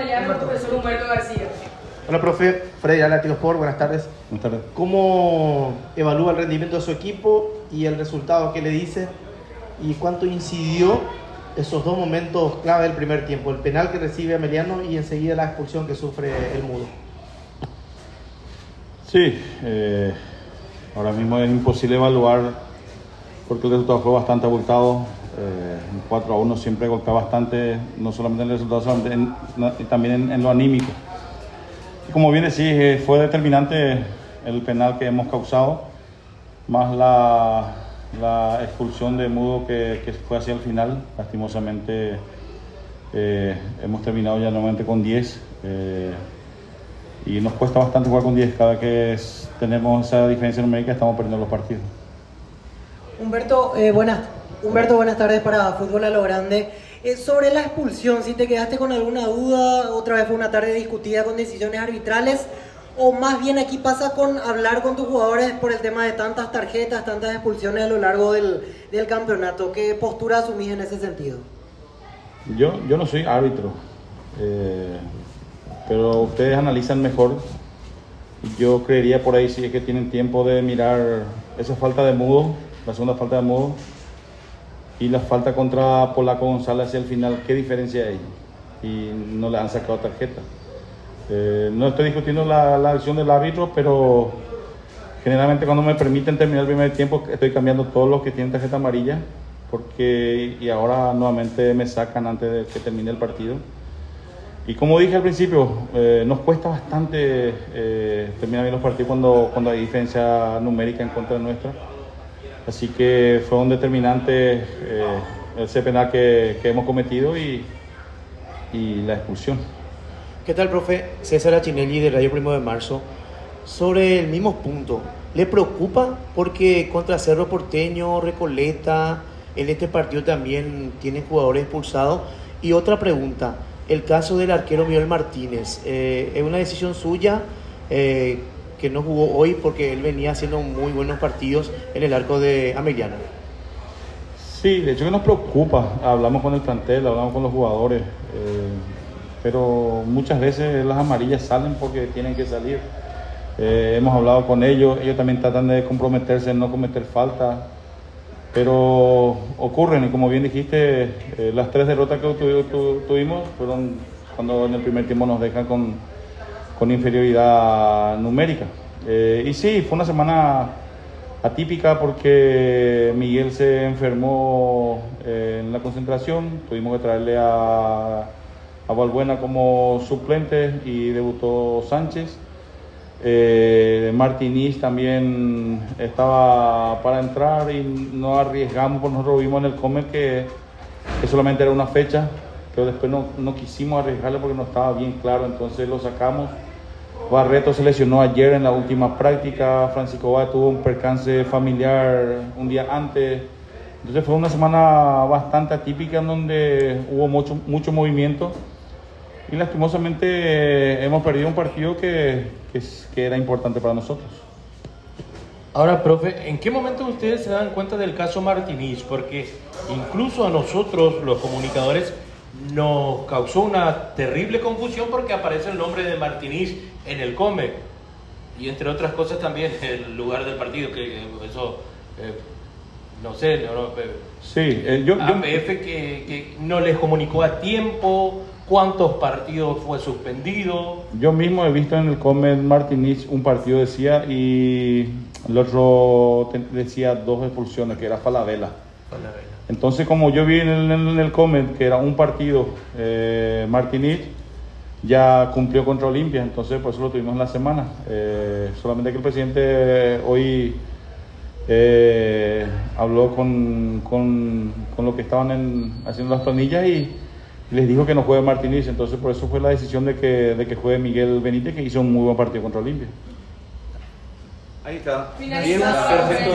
Ameliano, profesor Humberto García. Hola, profe. Freddy, Atlético Sport, buenas tardes. Buenas tardes. ¿Cómo evalúa el rendimiento de su equipo y el resultado que le dice? ¿Y cuánto incidió esos dos momentos clave del primer tiempo? El penal que recibe Ameliano y enseguida la expulsión que sufre el Mudo. Sí, ahora mismo es imposible evaluar porque el resultado fue bastante abultado. 4-1 siempre golpea bastante, no solamente en el resultado, sino también en lo anímico. Y como bien decís, fue determinante el penal que hemos causado, más la expulsión de Mudo que fue hacia el final. Lastimosamente hemos terminado ya nuevamente con 10 y nos cuesta bastante jugar con 10. Cada que tenemos esa diferencia numérica estamos perdiendo los partidos. Humberto, buenas tardes para Fútbol a lo Grande. Sobre la expulsión, si te quedaste con alguna duda, otra vez fue una tarde discutida con decisiones arbitrales, o más bien aquí pasa con hablar con tus jugadores por el tema de tantas tarjetas, tantas expulsiones a lo largo del campeonato. ¿Qué postura asumís en ese sentido? Yo no soy árbitro, pero ustedes analizan mejor. Yo creería por ahí, si es que tienen tiempo, de mirar esa falta de Mudo, la segunda falta de Mudo, y la falta contra Polaco González hacia el final. ¿Qué diferencia hay? Y no le han sacado tarjeta. No estoy discutiendo la acción del árbitro, pero generalmente cuando me permiten terminar el primer tiempo estoy cambiando todos los que tienen tarjeta amarilla, y ahora nuevamente me sacan antes de que termine el partido. Y como dije al principio, nos cuesta bastante terminar bien los partidos cuando hay diferencia numérica en contra nuestra. Así que fue un determinante ese penal que hemos cometido y la expulsión. ¿Qué tal, profe? César Achinelli de Radio Primo de Marzo. Sobre el mismo punto, ¿le preocupa porque contra Cerro Porteño, Recoleta, en este partido también tienen jugadores expulsados? Y otra pregunta, el caso del arquero Miguel Martínez, ¿es una decisión suya que no jugó hoy porque él venía haciendo muy buenos partidos en el arco de Ameliano? Sí, de hecho que nos preocupa. Hablamos con el plantel, hablamos con los jugadores, pero muchas veces las amarillas salen porque tienen que salir. Hemos hablado con ellos también tratan de comprometerse en no cometer falta, pero ocurren, y como bien dijiste, las 3 derrotas que tuvimos fueron cuando en el primer tiempo nos dejan con inferioridad numérica. Y sí, fue una semana atípica porque Miguel se enfermó en la concentración. Tuvimos que traerle a Valbuena como suplente y debutó Sánchez. Martínez también estaba para entrar y no arriesgamos, porque nosotros vimos en el Comer que solamente era una fecha, pero después no quisimos arriesgarle porque no estaba bien claro, entonces lo sacamos. Barreto se lesionó ayer en la última práctica, Francisco Bá tuvo un percance familiar un día antes, entonces fue una semana bastante atípica en donde hubo mucho movimiento y lastimosamente hemos perdido un partido que era importante para nosotros. Ahora, profe, ¿en qué momento ustedes se dan cuenta del caso Martínez? Porque incluso a nosotros, los comunicadores, nos causó una terrible confusión porque aparece el nombre de Martínez en el Come y entre otras cosas también el lugar del partido, que eso no sé, sí, APF que no les comunicó a tiempo, cuántos partidos fue suspendido. Yo mismo he visto en el Come Martínez un partido decía y el otro decía 2 expulsiones, que era Falabella. Entonces, como yo vi en el comment que era un partido, Martínez ya cumplió contra Olimpia, entonces por eso lo tuvimos en la semana. Solamente que el presidente hoy habló con lo que estaban haciendo las planillas y les dijo que no juegue Martínez, entonces por eso fue la decisión de que juegue Miguel Benítez, que hizo un muy buen partido contra Olimpia. Ahí está. Bien, perfecto.